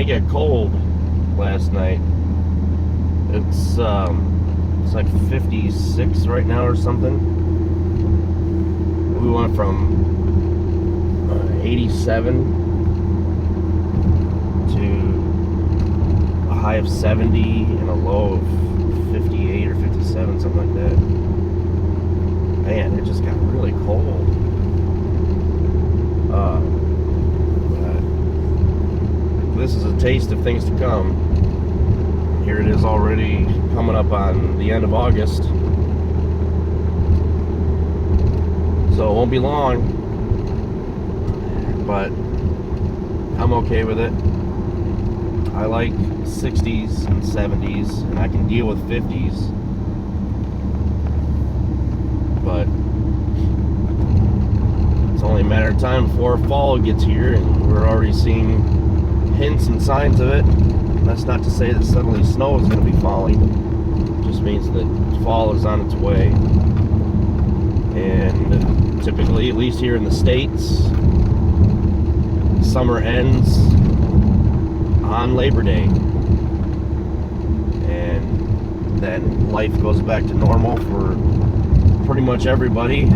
it get cold last night. It's like 56 right now or something. We went from 87 to a high of 70 and a low of 58 or 57, something like that. Man, it just got really cold. This is a taste of things to come. Here it is already coming up on the end of August. So it won't be long, but I'm okay with it. I like 60s and 70s, and I can deal with 50s. But it's only a matter of time before fall gets here, and we're already seeing hints and signs of it. That's not to say that suddenly snow is going to be falling. It just means that fall is on its way. And typically, at least here in the States, summer ends on Labor Day. And then life goes back to normal for pretty much everybody.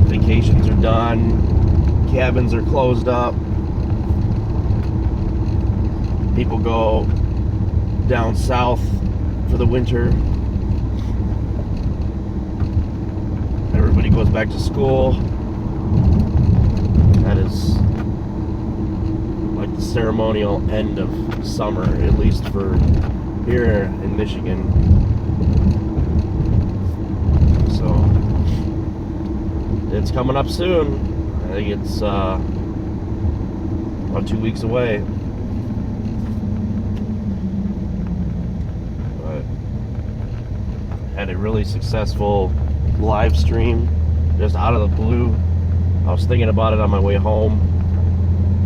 Vacations are done. Cabins are closed up. People go down south for the winter. Everybody goes back to school. That is like the ceremonial end of summer, at least for here in Michigan. So it's coming up soon. I think it's about 2 weeks away. Had a really successful live stream just out of the blue. I was thinking about it on my way home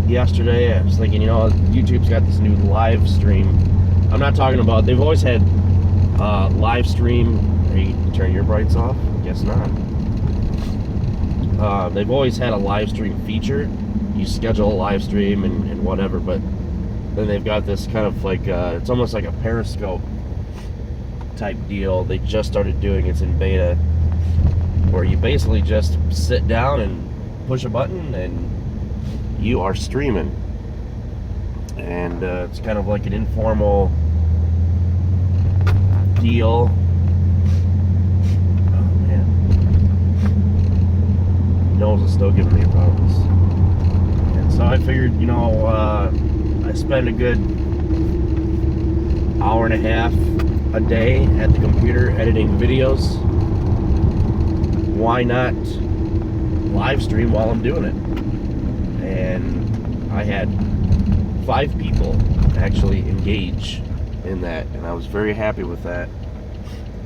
yesterday. I was thinking, YouTube's got this new live stream. I'm not talking about, they've always had live stream. Are you turn your brights off? Guess not. They've always had a live stream feature. You schedule a live stream and whatever, but then they've got this kind of like, it's almost like a Periscope type deal. They just started doing it in beta, where you basically just sit down and push a button and you are streaming. And it's kind of like an informal deal. Oh man, nose is still giving me problems. And so I figured, I spend a good hour and a half a day at the computer editing videos. Why not live stream while I'm doing it? And I had 5 people actually engage in that, and I was very happy with that.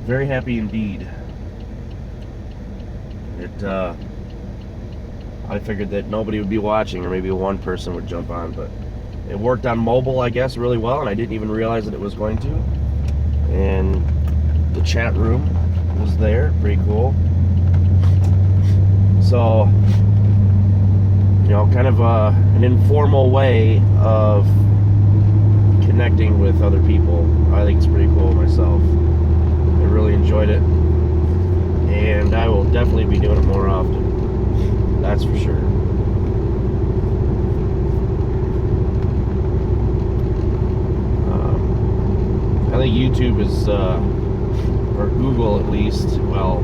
Very happy indeed. I figured that nobody would be watching, or maybe one person would jump on, but it worked on mobile, I guess, really well, and I didn't even realize that it was going to. And the chat room was there, pretty cool. So, kind of an informal way of connecting with other people. I think it's pretty cool myself. I really enjoyed it, and I will definitely be doing it more often. That's for sure. I think YouTube is, or Google at least, well,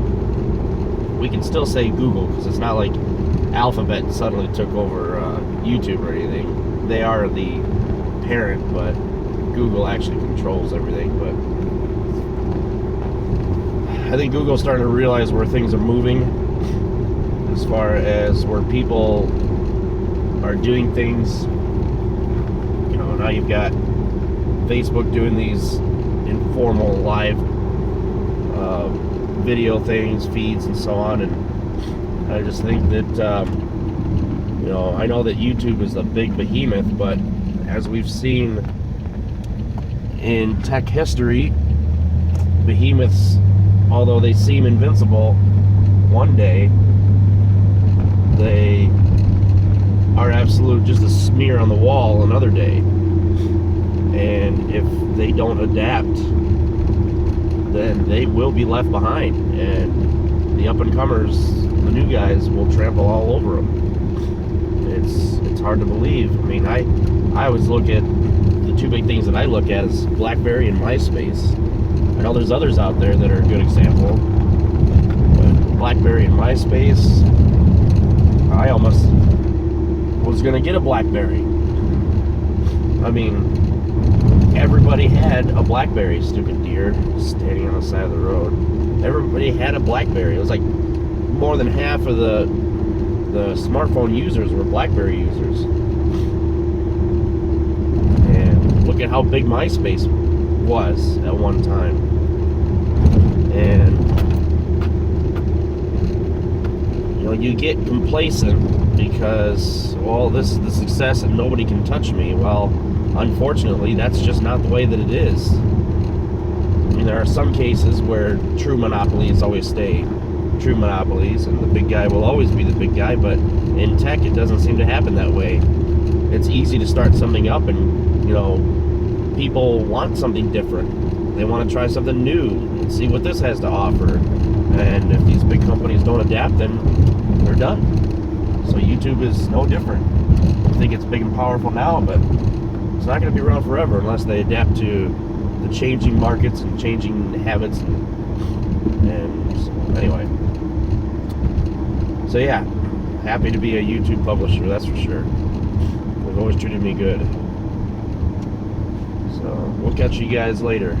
we can still say Google because it's not like Alphabet suddenly took over YouTube or anything. They are the parent, but Google actually controls everything. But I think Google's starting to realize where things are moving as far as where people are doing things. Now you've got Facebook doing these informal live video things, feeds, and so on, and I just think that I know that YouTube is a big behemoth, but as we've seen in tech history, behemoths, although they seem invincible, one day they are absolute just a smear on the wall another day. And if they don't adapt, then they will be left behind, and the up-and-comers, the new guys, will trample all over them. It's hard to believe. I mean, I always look at the two big things that I look at is BlackBerry and MySpace. I know there's others out there that are a good example, but BlackBerry and MySpace, I almost was gonna get a BlackBerry. I mean, everybody had a BlackBerry, stupid deer standing on the side of the road. Everybody had a BlackBerry. It was like more than half of the smartphone users were BlackBerry users. And look at how big MySpace was at one time. And you know, you get complacent because, well, this is the success and nobody can touch me. Well, unfortunately, that's just not the way that it is. I mean, there are some cases where true monopolies always stay true monopolies, and the big guy will always be the big guy, but in tech, it doesn't seem to happen that way. It's easy to start something up, and, you know, people want something different. They want to try something new and see what this has to offer. And if these big companies don't adapt, then they're done. So YouTube is no different. I think it's big and powerful now, but it's not going to be around forever unless they adapt to the changing markets and changing habits. And so, anyway. So yeah, happy to be a YouTube publisher, that's for sure. They've always treated me good. So we'll catch you guys later.